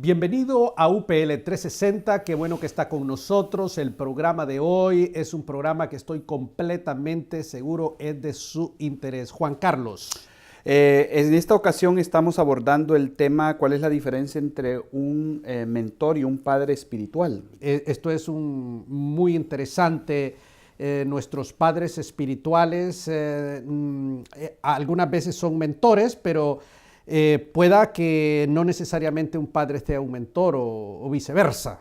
Bienvenido a UPL 360, qué bueno que está con nosotros. El programa de hoy es un programa que estoy completamente seguro es de su interés. Juan Carlos. En esta ocasión estamos abordando el tema, ¿cuál es la diferencia entre un mentor y un padre espiritual? Esto es muy interesante. Nuestros padres espirituales algunas veces son mentores, pero pueda que no necesariamente un padre sea un mentor o viceversa.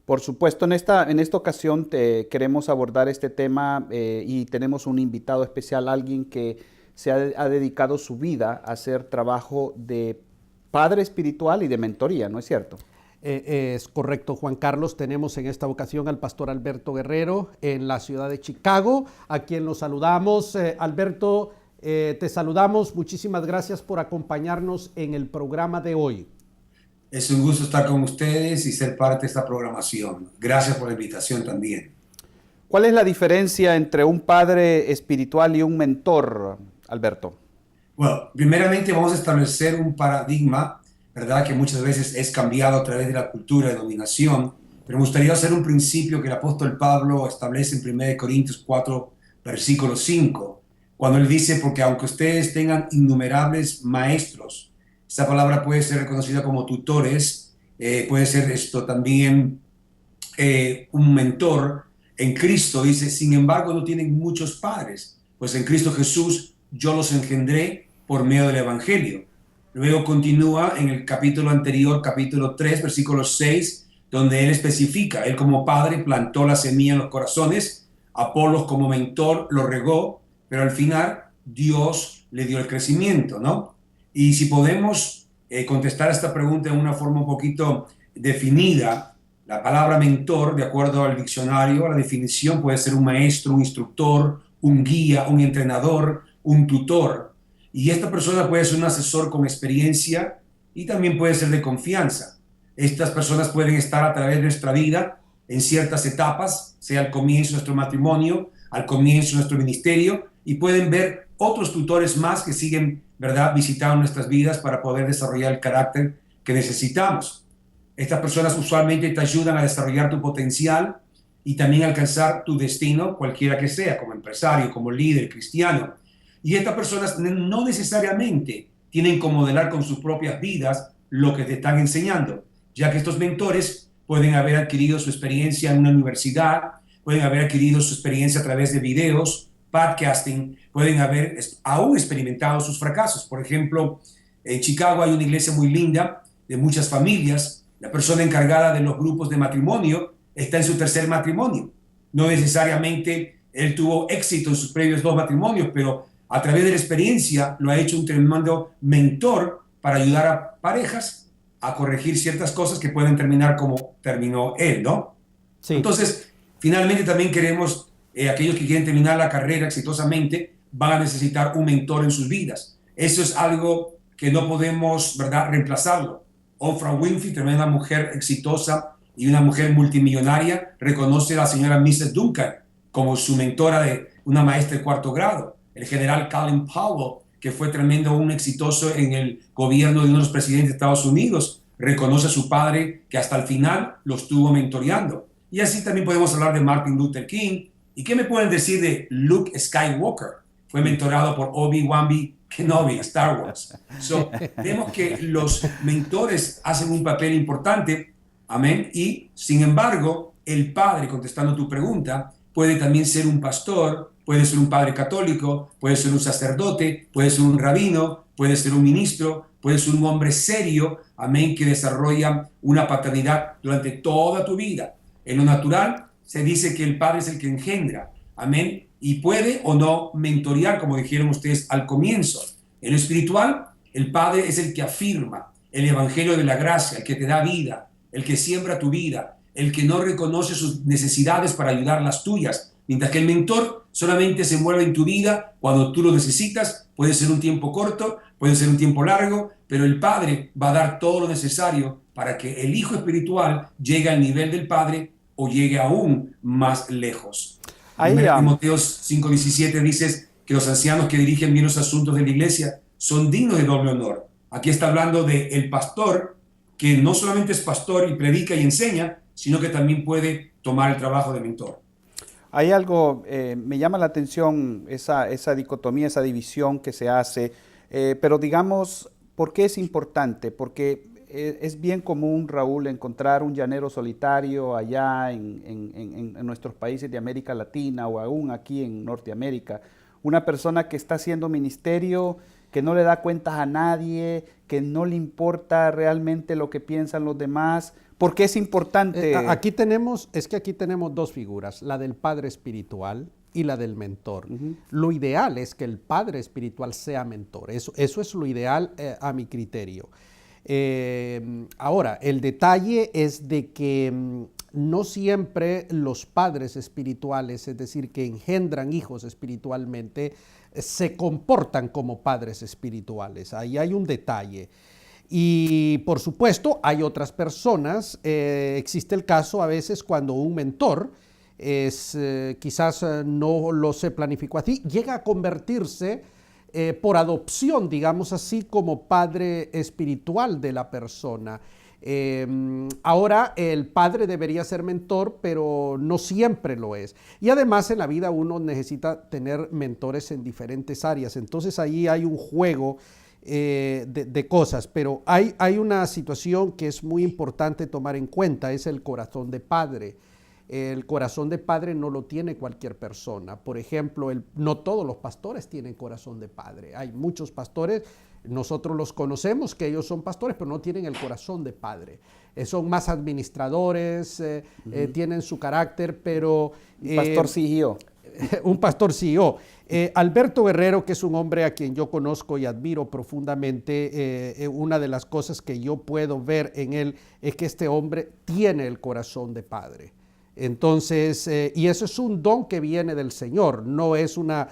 Por supuesto, en esta ocasión queremos abordar este tema y tenemos un invitado especial, alguien que ha dedicado su vida a hacer trabajo de padre espiritual y de mentoría, ¿no es cierto? Es correcto, Juan Carlos. Tenemos en esta ocasión al pastor Alberto Guerrero en la ciudad de Chicago, a quien lo saludamos. Alberto, te saludamos. Muchísimas gracias por acompañarnos en el programa de hoy. Es un gusto estar con ustedes y ser parte de esta programación. Gracias por la invitación también. ¿Cuál es la diferencia entre un padre espiritual y un mentor, Alberto? Bueno, primeramente vamos a establecer un paradigma, ¿verdad? Que muchas veces es cambiado a través de la cultura de dominación, pero me gustaría hacer un principio que el apóstol Pablo establece en 1 Corintios 4, versículo 5, cuando él dice, porque aunque ustedes tengan innumerables maestros, esta palabra puede ser reconocida como tutores, puede ser esto también un mentor en Cristo, dice, sin embargo no tienen muchos padres, pues en Cristo Jesús yo los engendré por medio del Evangelio. Luego continúa en el capítulo anterior, capítulo 3, versículo 6, donde él especifica, él como padre plantó la semilla en los corazones, Apolos como mentor lo regó, pero al final Dios le dio el crecimiento, ¿no? Y si podemos contestar esta pregunta en una forma un poquito definida, la palabra mentor, de acuerdo al diccionario, la definición puede ser un maestro, un instructor, un guía, un entrenador, un tutor. Y esta persona puede ser un asesor con experiencia y también puede ser de confianza. Estas personas pueden estar a través de nuestra vida en ciertas etapas, sea al comienzo de nuestro matrimonio, al comienzo de nuestro ministerio, y pueden ver otros tutores más que siguen, ¿verdad?, visitando nuestras vidas para poder desarrollar el carácter que necesitamos. Estas personas usualmente te ayudan a desarrollar tu potencial y también alcanzar tu destino, cualquiera que sea, como empresario, como líder, cristiano. Y estas personas no necesariamente tienen que modelar con sus propias vidas lo que te están enseñando, ya que estos mentores pueden haber adquirido su experiencia en una universidad, pueden haber adquirido su experiencia a través de videos, podcasting, pueden haber aún experimentado sus fracasos. Por ejemplo, en Chicago hay una iglesia muy linda de muchas familias. La persona encargada de los grupos de matrimonio está en su tercer matrimonio. No necesariamente él tuvo éxito en sus previos 2 matrimonios, pero a través de la experiencia lo ha hecho un tremendo mentor para ayudar a parejas a corregir ciertas cosas que pueden terminar como terminó él, ¿no? Sí. Entonces, finalmente también queremos, aquellos que quieren terminar la carrera exitosamente, van a necesitar un mentor en sus vidas. Eso es algo que no podemos, ¿verdad?, reemplazarlo. Oprah Winfrey, tremenda mujer exitosa y una mujer multimillonaria, reconoce a la señora Mrs. Duncan como su mentora, de una maestra de 4º grado. El general Colin Powell, que fue tremendo, un exitoso en el gobierno de uno de los presidentes de Estados Unidos, reconoce a su padre que hasta el final lo estuvo mentoreando. Y así también podemos hablar de Martin Luther King. ¿Y qué me pueden decir de Luke Skywalker? Fue mentorado por Obi-Wan Kenobi, Star Wars. Vemos que los mentores hacen un papel importante, amén, y sin embargo, el padre, contestando tu pregunta, puede también ser un pastor, puede ser un padre católico, puede ser un sacerdote, puede ser un rabino, puede ser un ministro, puede ser un hombre serio, amén, que desarrolla una paternidad durante toda tu vida. En lo natural, se dice que el padre es el que engendra, amén, y puede o no mentorear, como dijeron ustedes al comienzo. En lo espiritual, el padre es el que afirma el evangelio de la gracia, el que te da vida, el que siembra tu vida, el que no reconoce sus necesidades para ayudar las tuyas, mientras que el mentor solamente se mueve en tu vida cuando tú lo necesitas. Puede ser un tiempo corto, puede ser un tiempo largo, pero el padre va a dar todo lo necesario para que el hijo espiritual llegue al nivel del padre o llegue aún más lejos. En Timoteo 5:17 dices que los ancianos que dirigen bien los asuntos de la iglesia son dignos de doble honor. Aquí está hablando del pastor que no solamente es pastor y predica y enseña, sino que también puede tomar el trabajo de mentor. Hay algo, me llama la atención esa dicotomía, esa división que se hace, pero digamos, ¿por qué es importante? Porque es bien común, Raúl, encontrar un llanero solitario allá en nuestros países de América Latina o aún aquí en Norteamérica, una persona que está haciendo ministerio, que no le da cuentas a nadie, que no le importa realmente lo que piensan los demás. ¿Por qué es importante? Aquí tenemos dos figuras, la del padre espiritual y la del mentor. Lo ideal es que el padre espiritual sea mentor. Eso es lo ideal a mi criterio. Ahora, el detalle es de que no siempre los padres espirituales, es decir, que engendran hijos espiritualmente, se comportan como padres espirituales. Ahí hay un detalle. Y por supuesto hay otras personas, existe el caso a veces cuando un mentor quizás no lo se planificó así, llega a convertirse por adopción, digamos así, como padre espiritual de la persona. Ahora el padre debería ser mentor, pero no siempre lo es. Y además en la vida uno necesita tener mentores en diferentes áreas. Entonces ahí hay un juego de cosas, pero hay una situación que es muy importante tomar en cuenta, es el corazón de padre. El corazón de padre no lo tiene cualquier persona. Por ejemplo, no todos los pastores tienen corazón de padre. Hay muchos pastores, nosotros los conocemos, que ellos son pastores, pero no tienen el corazón de padre. Son más administradores, tienen su carácter, pero... Un pastor CEO. Un pastor CEO. Alberto Guerrero, que es un hombre a quien yo conozco y admiro profundamente, una de las cosas que yo puedo ver en él es que este hombre tiene el corazón de padre. Entonces, y eso es un don que viene del Señor, no es una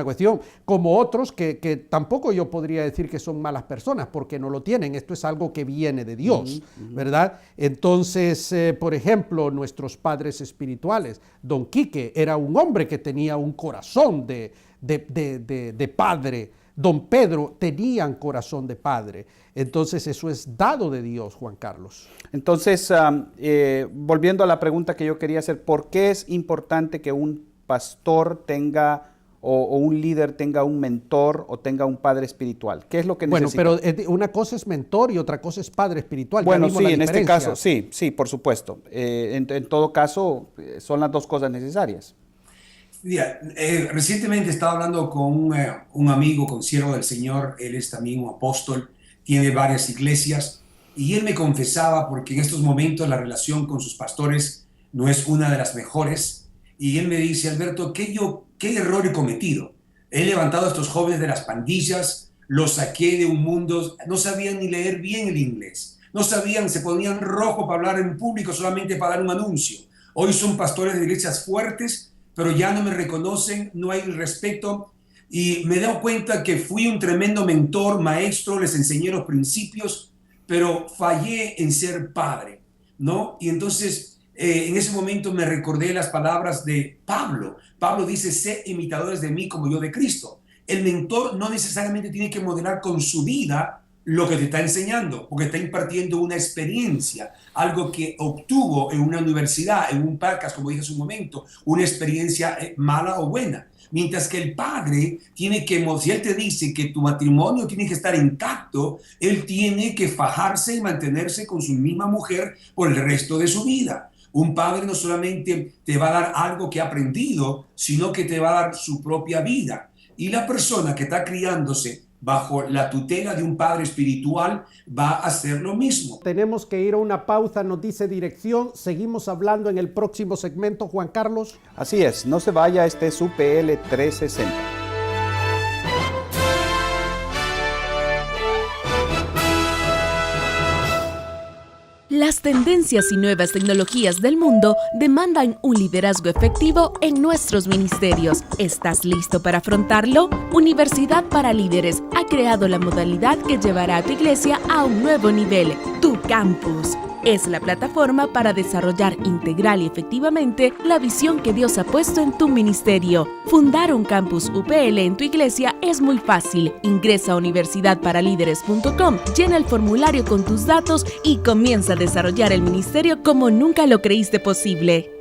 cuestión, como otros que tampoco yo podría decir que son malas personas, porque no lo tienen, esto es algo que viene de Dios, ¿verdad? Entonces, por ejemplo, nuestros padres espirituales, Don Quique era un hombre que tenía un corazón de padre, Don Pedro tenían corazón de padre. Entonces eso es dado de Dios, Juan Carlos. Entonces, volviendo a la pregunta que yo quería hacer, ¿por qué es importante que un pastor tenga o un líder tenga un mentor o tenga un padre espiritual? ¿Qué es lo que necesita? Bueno, pero una cosa es mentor y otra cosa es padre espiritual. Bueno, sí, en este caso, sí, por supuesto. En todo caso, son las dos cosas necesarias. Mira, recientemente estaba hablando con un amigo, consiervo del Señor, él es también un apóstol, tiene varias iglesias, y él me confesaba, porque en estos momentos la relación con sus pastores no es una de las mejores, y él me dice: Alberto, ¿qué error he cometido? He levantado a estos jóvenes de las pandillas, los saqué de un mundo, no sabían ni leer bien el inglés, no sabían, se ponían rojo para hablar en público solamente para dar un anuncio. Hoy son pastores de iglesias fuertes, pero ya no me reconocen, no hay respeto, y me he dado cuenta que fui un tremendo mentor, maestro, les enseñé los principios, pero fallé en ser padre, ¿no? Y entonces en ese momento me recordé las palabras de Pablo. Pablo dice: sé imitadores de mí como yo de Cristo. El mentor no necesariamente tiene que modelar con su vida lo que te está enseñando, porque está impartiendo una experiencia, algo que obtuvo en una universidad, en un podcast, como dije hace un momento, una experiencia mala o buena. Mientras que el padre tiene que, si él te dice que tu matrimonio tiene que estar intacto, él tiene que fajarse y mantenerse con su misma mujer por el resto de su vida. Un padre no solamente te va a dar algo que ha aprendido, sino que te va a dar su propia vida. Y la persona que está criándose bajo la tutela de un padre espiritual va a hacer lo mismo. Tenemos que ir a una pausa, nos dice dirección. Seguimos hablando en el próximo segmento, Juan Carlos. Así es, no se vaya, este es UPL 360. Las tendencias y nuevas tecnologías del mundo demandan un liderazgo efectivo en nuestros ministerios. ¿Estás listo para afrontarlo? Universidad para Líderes ha creado la modalidad que llevará a tu iglesia a un nuevo nivel, tu campus. es la plataforma para desarrollar integral y efectivamente la visión que Dios ha puesto en tu ministerio. Fundar un campus UPL en tu iglesia es muy fácil. Ingresa a universidadparalíderes.com, llena el formulario con tus datos y comienza a desarrollar el ministerio como nunca lo creíste posible.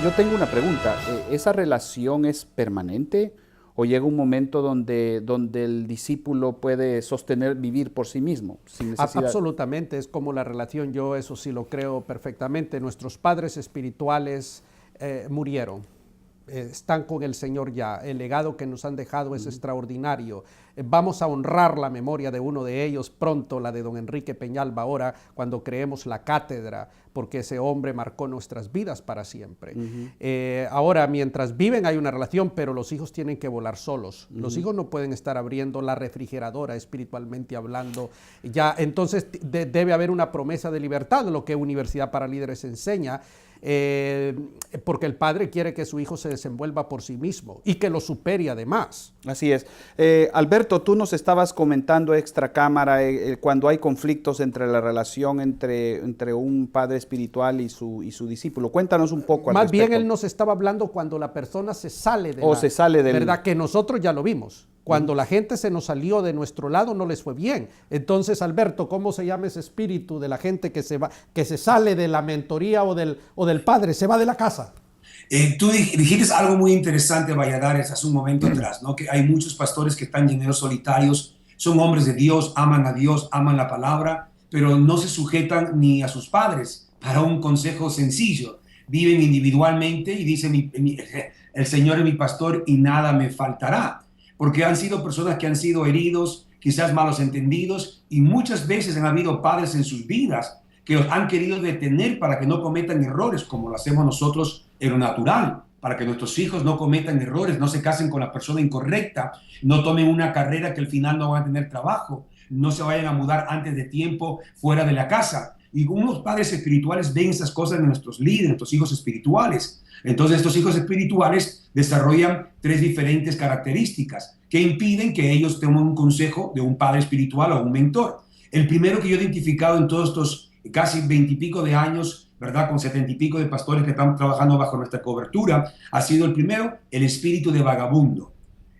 Yo tengo una pregunta. ¿Esa relación es permanente o llega un momento donde el discípulo puede vivir por sí mismo, sin necesidad? Absolutamente, es como la relación, yo eso sí lo creo perfectamente. Nuestros padres espirituales murieron. Están con el Señor ya. El legado que nos han dejado es extraordinario. Vamos a honrar la memoria de uno de ellos pronto, la de don Enrique Peñalba, ahora cuando creemos la cátedra, porque ese hombre marcó nuestras vidas para siempre. Ahora, mientras viven hay una relación, pero los hijos tienen que volar solos. Los hijos no pueden estar abriendo la refrigeradora espiritualmente hablando. Ya, entonces debe haber una promesa de libertad, lo que Universidad para Líderes enseña, porque el padre quiere que su hijo se desenvuelva por sí mismo y que lo supere además. Así es. Alberto, tú nos estabas comentando extra cámara cuando hay conflictos entre la relación entre un padre espiritual y su discípulo. Cuéntanos un poco al Más respecto. bien él nos estaba hablando cuando la persona se sale de se sale del... ¿verdad? Que nosotros ya lo vimos. Cuando la gente se nos salió de nuestro lado no les fue bien. Entonces, Alberto, ¿cómo se llama ese espíritu de la gente que se sale de la mentoría o del padre, se va de la casa? Tú dijiste algo muy interesante, Valladares, hace un momento atrás, ¿no? Que hay muchos pastores que están llenos solitarios, son hombres de Dios, aman la palabra, pero no se sujetan ni a sus padres para un consejo sencillo. Viven individualmente y dicen, el Señor es mi pastor y nada me faltará. Porque han sido personas que han sido heridos, quizás malos entendidos, y muchas veces han habido padres en sus vidas que los han querido detener para que no cometan errores, como lo hacemos nosotros en lo natural, para que nuestros hijos no cometan errores, no se casen con la persona incorrecta, no tomen una carrera que al final no van a tener trabajo, no se vayan a mudar antes de tiempo fuera de la casa. Y unos padres espirituales ven esas cosas en nuestros líderes, nuestros hijos espirituales. Entonces estos hijos espirituales desarrollan 3 diferentes características que impiden que ellos tomen un consejo de un padre espiritual o un mentor. El primero que yo he identificado en todos estos casi 20 y pico de años, ¿verdad? Con 70 y pico de pastores que están trabajando bajo nuestra cobertura, ha sido el primero, el espíritu de vagabundo.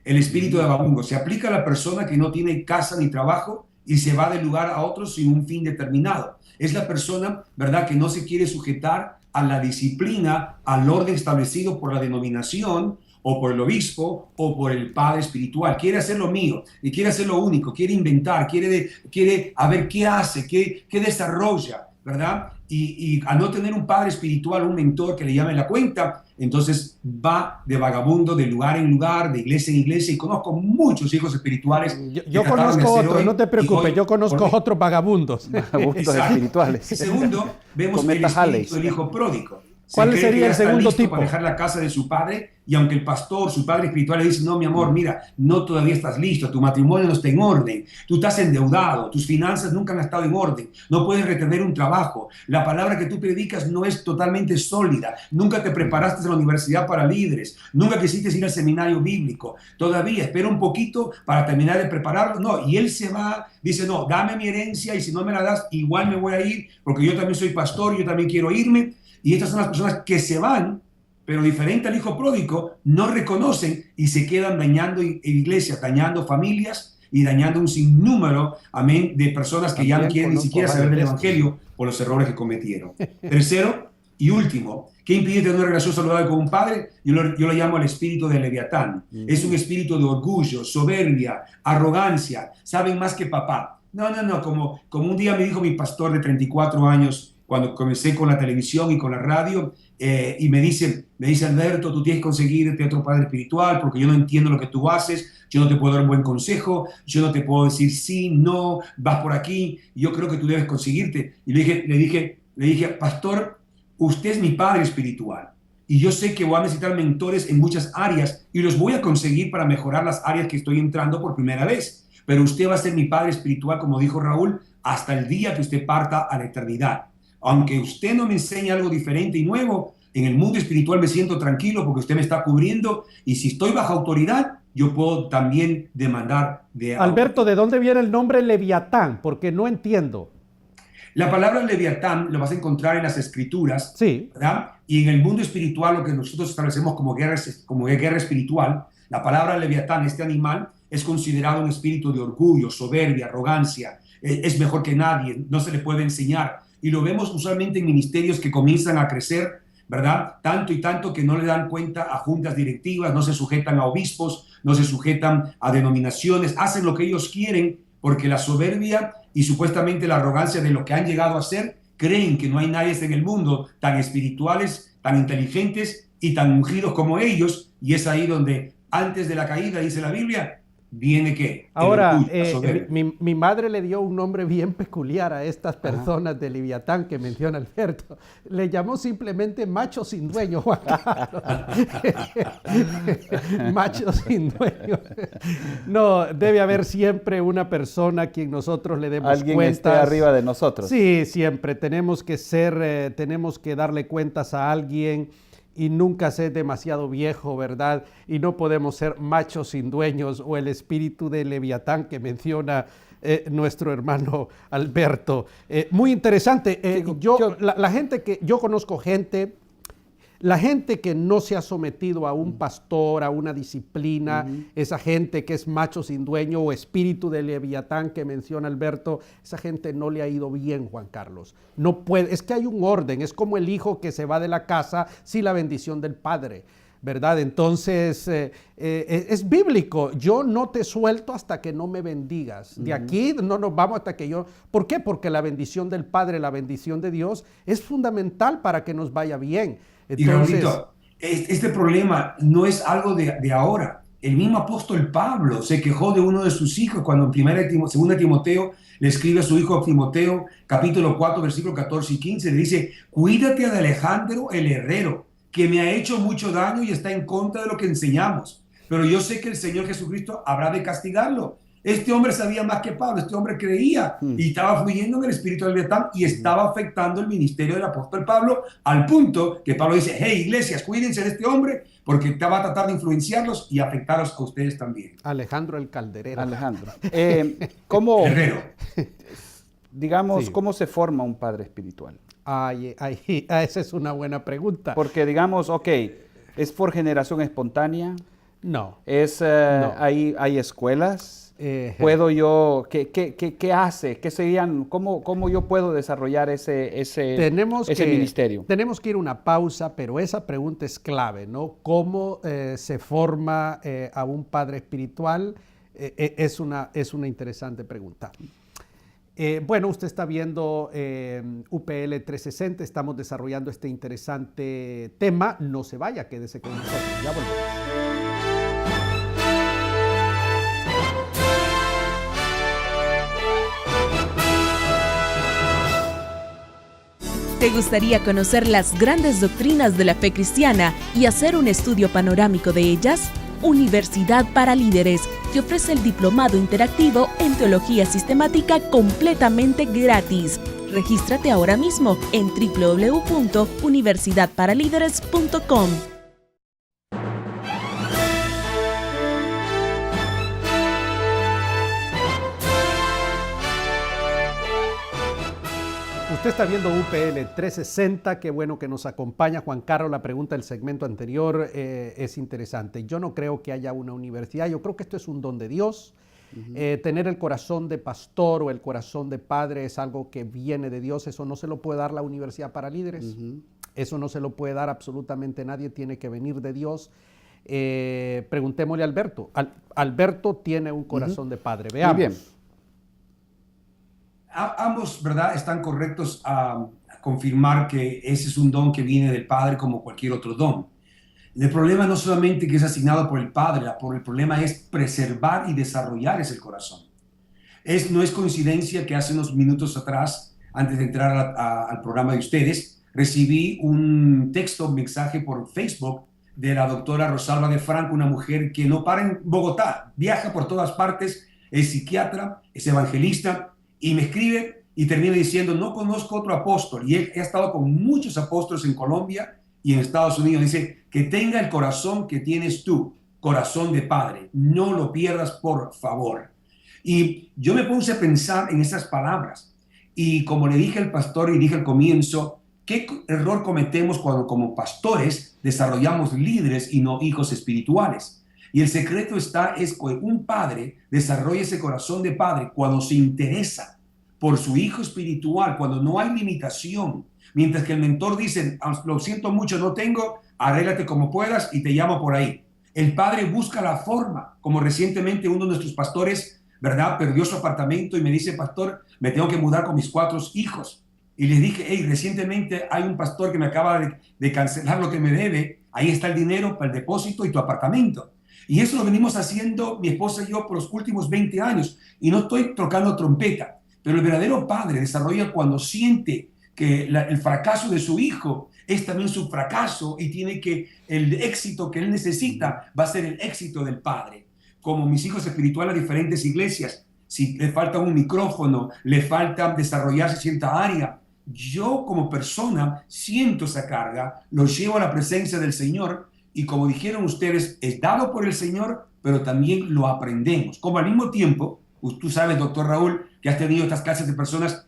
El espíritu de vagabundo se aplica a la persona que no tiene casa ni trabajo y se va de lugar a otro sin un fin determinado. Es la persona, ¿verdad?, que no se quiere sujetar a la disciplina, al orden establecido por la denominación o por el obispo o por el padre espiritual. Quiere hacer lo mío y quiere hacer lo único, quiere inventar, quiere a ver qué hace, qué desarrolla, ¿verdad? Y al no tener un padre espiritual, un mentor que le llame la cuenta, entonces va de vagabundo de lugar en lugar, de iglesia en iglesia, y conozco muchos hijos espirituales. Yo conozco otros, no te preocupes, yo conozco otros vagabundos. Vagabundos espirituales. Segundo, vemos el espíritu del hijo pródigo. ¿Cuál sería el segundo tipo? Para dejar la casa de su padre, y aunque el pastor, su padre espiritual, le dice, no, mi amor, mira, no todavía estás listo, tu matrimonio no está en orden, tú estás endeudado, tus finanzas nunca han estado en orden, no puedes retener un trabajo, la palabra que tú predicas no es totalmente sólida, nunca te preparaste en la universidad para líderes, nunca quisiste ir al seminario bíblico, todavía espera un poquito para terminar de prepararlo, no, y él se va, dice, no, dame mi herencia y si no me la das, igual me voy a ir, porque yo también soy pastor, yo también quiero irme. Y estas son las personas que se van, pero diferente al hijo pródigo, no reconocen y se quedan dañando iglesias, dañando familias y dañando un sinnúmero, amén, de personas que ya no quieren ni siquiera saber del evangelio por los errores que cometieron. Tercero y último, ¿qué impide tener una relación saludable con un padre? Yo lo llamo el espíritu de Leviatán. Es un espíritu de orgullo, soberbia, arrogancia, saben más que papá. No, como un día me dijo mi pastor de 34 años, cuando comencé con la televisión y con la radio, y me dice, Alberto, tú tienes que conseguirte otro padre espiritual porque yo no entiendo lo que tú haces, yo no te puedo dar un buen consejo, yo no te puedo decir sí, no, vas por aquí, yo creo que tú debes conseguirte. Y le dije, pastor, usted es mi padre espiritual y yo sé que voy a necesitar mentores en muchas áreas y los voy a conseguir para mejorar las áreas que estoy entrando por primera vez, pero usted va a ser mi padre espiritual, como dijo Raúl, hasta el día que usted parta a la eternidad. Aunque usted no me enseñe algo diferente y nuevo, En el mundo espiritual me siento tranquilo porque usted me está cubriendo y si estoy bajo autoridad, yo puedo también demandar de... Alberto, ¿de dónde viene el nombre Leviatán? Porque no entiendo. La palabra Leviatán lo vas a encontrar en las Escrituras, sí, ¿verdad? Y en el mundo espiritual, lo que nosotros establecemos como guerra espiritual, la palabra Leviatán, este animal, es considerado un espíritu de orgullo, soberbia, arrogancia, es mejor que nadie, no se le puede enseñar. Y lo vemos usualmente en ministerios que comienzan a crecer, ¿verdad? Tanto y tanto que no le dan cuenta a juntas directivas, no se sujetan a obispos, no se sujetan a denominaciones, hacen lo que ellos quieren porque la soberbia y supuestamente la arrogancia de lo que han llegado a ser, creen que no hay nadie en el mundo tan espirituales, tan inteligentes y tan ungidos como ellos, y es ahí donde antes de la caída, dice la Biblia, viene ¿qué? Ahora, mi madre le dio un nombre bien peculiar a estas personas de Leviatán que menciona Alberto. Le llamó simplemente macho sin dueño, Juan Carlos. Macho sin dueño. No, debe haber siempre una persona a quien nosotros le demos alguien cuentas. esté arriba de nosotros. Sí, siempre. Tenemos que darle cuentas a alguien. Y nunca ser demasiado viejo, ¿verdad? Y no podemos ser machos sin dueños o el espíritu de Leviatán que menciona nuestro hermano Alberto. Muy interesante. La gente que yo conozco la gente que no se ha sometido a un pastor, a una disciplina, esa gente que es macho sin dueño o espíritu de Leviatán que menciona Alberto, esa gente no le ha ido bien, Juan Carlos. No puede, es que hay un orden, es como el hijo que se va de la casa sin la bendición del padre, ¿verdad? Entonces, es bíblico. Yo no te suelto hasta que no me bendigas. De aquí no nos vamos hasta que yo... ¿Por qué? Porque la bendición del Padre, la bendición de Dios es fundamental para que nos vaya bien. Entonces, y Raulito, este problema no es algo de ahora. El mismo apóstol Pablo se quejó de uno de sus hijos cuando en 2 Timoteo le escribe a su hijo Timoteo, capítulo 4, versículo 14 y 15, le dice, cuídate de Alejandro el herrero, que me ha hecho mucho daño y está en contra de lo que enseñamos. Pero yo sé que el Señor Jesucristo habrá de castigarlo. Este hombre sabía más que Pablo, este hombre creía y estaba fluyendo en el espíritu del Leviatán y estaba afectando el ministerio del apóstol Pablo al punto que Pablo dice, hey, iglesias, cuídense de este hombre porque va a tratar de influenciarlos y afectarlos a ustedes también. Alejandro el calderero. Alejandro. ¿Cómo, Herrero. Digamos, cómo se forma un padre espiritual? Esa es una buena pregunta. Porque digamos, ok, ¿es por generación espontánea? No. No. ¿Hay escuelas? ¿Puedo yo, qué hace? ¿Qué serían, cómo yo puedo desarrollar ese ministerio? Tenemos que ir a una pausa, pero esa pregunta es clave, ¿no? ¿Cómo se forma a un padre espiritual? Es una interesante pregunta. Bueno, usted está viendo UPL 360, estamos desarrollando este interesante tema. No se vaya, quédese con nosotros, ya volvemos. ¿Te gustaría conocer las grandes doctrinas de la fe cristiana y hacer un estudio panorámico de ellas? Universidad para Líderes te ofrece el diplomado interactivo en Teología Sistemática completamente gratis. Regístrate ahora mismo en www.universidadparalíderes.com. Usted está viendo UPL 360, qué bueno que nos acompaña. Juan Carlos, la pregunta del segmento anterior es interesante. Yo no creo que haya una universidad, yo creo que esto es un don de Dios. Tener el corazón de pastor o el corazón de padre es algo que viene de Dios, eso no se lo puede dar la Universidad para Líderes, eso no se lo puede dar absolutamente nadie, tiene que venir de Dios. Preguntémosle a Alberto. Alberto tiene un corazón de padre, veamos. Muy bien. Ambos, ¿verdad?, están correctos a confirmar que ese es un don que viene del Padre como cualquier otro don. El problema no solamente que es asignado por el Padre, el problema es preservar y desarrollar ese corazón. No es coincidencia que hace unos minutos atrás, antes de entrar al programa de ustedes, recibí un mensaje por Facebook de la doctora Rosalba de Franco, una mujer que no para en Bogotá, viaja por todas partes, es psiquiatra, es evangelista, y me escribe y termina diciendo, no conozco otro apóstol, y he estado con muchos apóstoles en Colombia, y en Estados Unidos dice que tenga el corazón que tienes tú, corazón de padre. No lo pierdas, por favor. Y yo me puse a pensar en esas palabras. Y como le dije al pastor y dije al comienzo, ¿qué error cometemos cuando como pastores desarrollamos líderes y no hijos espirituales? Y el secreto es que un padre desarrolla ese corazón de padre cuando se interesa por su hijo espiritual, cuando no hay limitación. Mientras que el mentor dice, lo siento mucho, no tengo, arréglate como puedas y te llamo por ahí. El padre busca la forma, como recientemente uno de nuestros pastores, ¿verdad?, perdió su apartamento y me dice, pastor, me tengo que mudar con mis 4 hijos. Y le dije, hey, recientemente hay un pastor que me acaba de cancelar lo que me debe, ahí está el dinero para el depósito y tu apartamento. Y eso lo venimos haciendo mi esposa y yo por los últimos 20 años. Y no estoy tocando trompeta, pero el verdadero padre desarrolla cuando siente que el fracaso de su hijo es también su fracaso y tiene que el éxito que él necesita va a ser el éxito del padre. Como mis hijos espirituales a diferentes iglesias, si le falta un micrófono, le falta desarrollarse cierta área, yo como persona siento esa carga, lo llevo a la presencia del Señor y como dijeron ustedes, es dado por el Señor, pero también lo aprendemos. Como al mismo tiempo, tú sabes, doctor Raúl, que has tenido estas clases de personas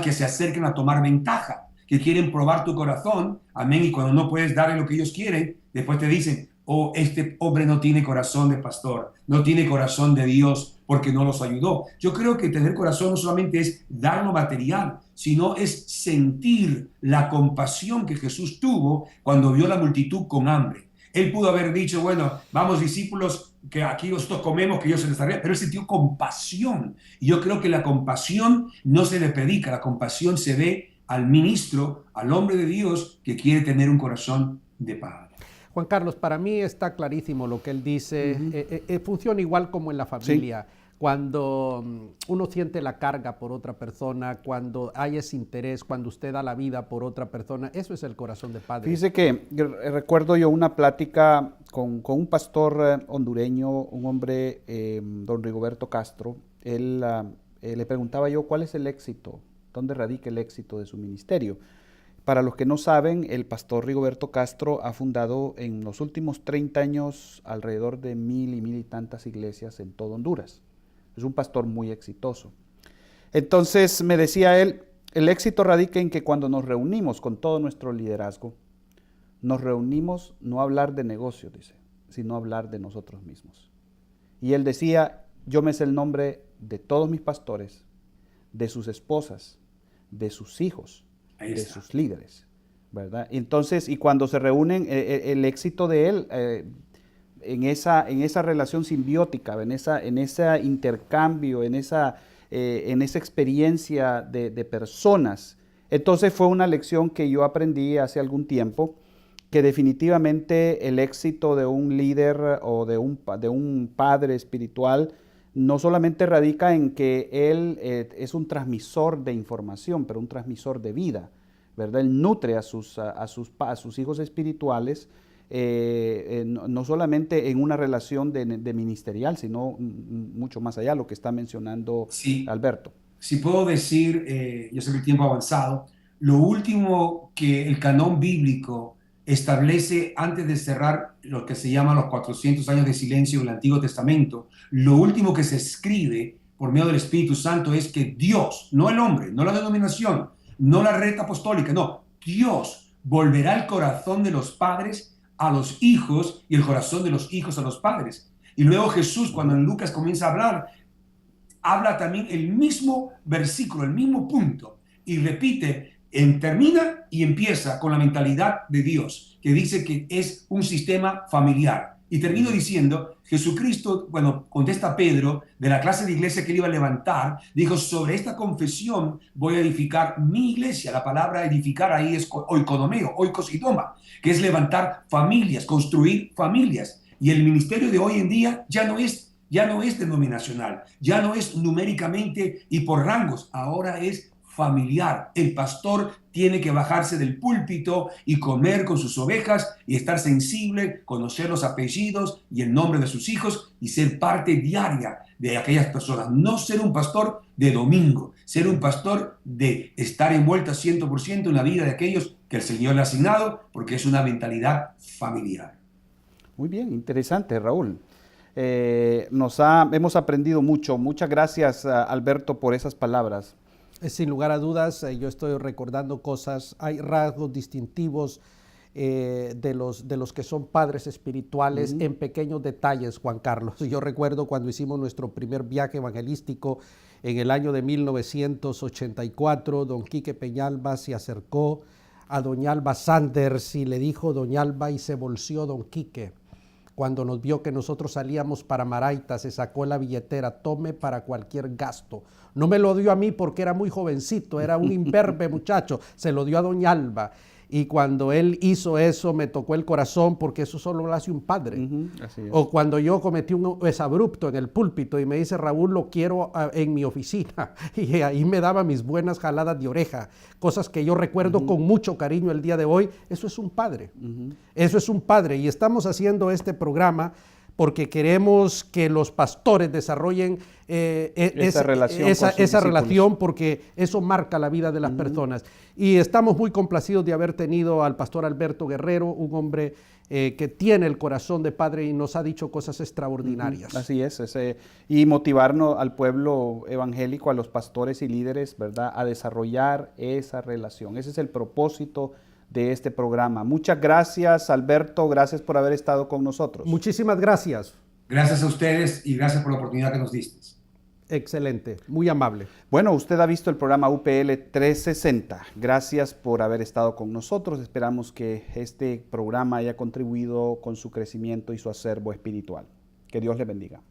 que se acercan a tomar ventaja, que quieren probar tu corazón, amén, y cuando no puedes darle lo que ellos quieren, después te dicen, oh, este hombre no tiene corazón de pastor, no tiene corazón de Dios porque no los ayudó. Yo creo que tener corazón no solamente es dar lo material, sino es sentir la compasión que Jesús tuvo cuando vio la multitud con hambre. Él pudo haber dicho, bueno, vamos discípulos, que aquí nosotros comemos, que ellos se les arriba, pero él sintió compasión. Y yo creo que la compasión no se le predica, la compasión se ve al ministro, al hombre de Dios que quiere tener un corazón de padre. Juan Carlos, para mí está clarísimo lo que él dice. Funciona igual como en la familia. Sí. Cuando uno siente la carga por otra persona, cuando hay ese interés, cuando usted da la vida por otra persona, eso es el corazón de padre. Fíjese que recuerdo yo una plática con un pastor hondureño, un hombre, don Rigoberto Castro. Él le preguntaba yo, ¿cuál es el éxito? ¿Dónde radica el éxito de su ministerio? Para los que no saben, el pastor Rigoberto Castro ha fundado en los últimos 30 años alrededor de 1,000 y tantas iglesias en todo Honduras. Es un pastor muy exitoso. Entonces me decía él, el éxito radica en que cuando nos reunimos con todo nuestro liderazgo, nos reunimos no a hablar de negocio, dice, sino a hablar de nosotros mismos. Y él decía, yo me sé el nombre de todos mis pastores, de sus esposas, de sus hijos, de sus líderes, ¿verdad? Entonces, y cuando se reúnen, el éxito de él, en esa relación simbiótica, en ese intercambio, en esa experiencia de personas. Entonces fue una lección que yo aprendí hace algún tiempo, que definitivamente el éxito de un líder o de un padre espiritual no solamente radica en que él es un transmisor de información, pero un transmisor de vida, ¿verdad? Él nutre a sus hijos espirituales, no solamente en una relación de ministerial, sino mucho más allá, lo que está mencionando sí, Alberto. Si puedo decir, yo sé que el tiempo ha avanzado, lo último que el canon bíblico establece antes de cerrar lo que se llama los 400 años de silencio en el Antiguo Testamento, lo último que se escribe por medio del Espíritu Santo es que Dios, no el hombre, no la denominación, no la red apostólica, no, Dios volverá el corazón de los padres a los hijos y el corazón de los hijos a los padres. Y luego Jesús, cuando en Lucas comienza a hablar, habla también el mismo versículo, el mismo punto, y repite, termina y empieza con la mentalidad de Dios, que dice que es un sistema familiar. Y termino diciendo, Jesucristo, bueno, contesta Pedro, de la clase de iglesia que él iba a levantar, dijo, sobre esta confesión voy a edificar mi iglesia. La palabra edificar ahí es oikonomeo, oikosidoma, que es levantar familias, construir familias. Y el ministerio de hoy en día ya no es denominacional, ya no es numéricamente y por rangos, ahora es familiar. El pastor tiene que bajarse del púlpito y comer con sus ovejas y estar sensible, conocer los apellidos y el nombre de sus hijos y ser parte diaria de aquellas personas. No ser un pastor de domingo, ser un pastor de estar envuelto 100% en la vida de aquellos que el Señor le ha asignado, porque es una mentalidad familiar. Muy bien, interesante, Raúl. Hemos aprendido mucho. Muchas gracias, Alberto, por esas palabras. Sin lugar a dudas, yo estoy recordando cosas, hay rasgos distintivos de los que son padres espirituales en pequeños detalles, Juan Carlos. Yo recuerdo cuando hicimos nuestro primer viaje evangelístico en el año de 1984, don Quique Peñalba se acercó a doña Alba Sanders y le dijo doña Alba y se bolseó don Quique. Cuando nos vio que nosotros salíamos para Maraita, se sacó la billetera, tome para cualquier gasto. No me lo dio a mí porque era muy jovencito, era un imberbe muchacho, se lo dio a doña Alba. Y cuando él hizo eso, me tocó el corazón porque eso solo lo hace un padre. Así es. O cuando yo cometí un exabrupto en el púlpito y me dice, Raúl, lo quiero en mi oficina. Y ahí me daba mis buenas jaladas de oreja, cosas que yo recuerdo con mucho cariño el día de hoy. Eso es un padre. Eso es un padre. Y estamos haciendo este programa porque queremos que los pastores desarrollen esa relación, porque eso marca la vida de las personas. Y estamos muy complacidos de haber tenido al pastor Alberto Guerrero, un hombre que tiene el corazón de padre y nos ha dicho cosas extraordinarias. Así es, y motivarnos al pueblo evangélico, a los pastores y líderes, ¿verdad?, a desarrollar esa relación. Ese es el propósito de este programa. Muchas gracias, Alberto, gracias por haber estado con nosotros. Muchísimas gracias. Gracias a ustedes y gracias por la oportunidad que nos diste. Excelente, muy amable. Bueno, usted ha visto el programa UPL 360. Gracias por haber estado con nosotros. Esperamos que este programa haya contribuido con su crecimiento y su acervo espiritual. Que Dios le bendiga.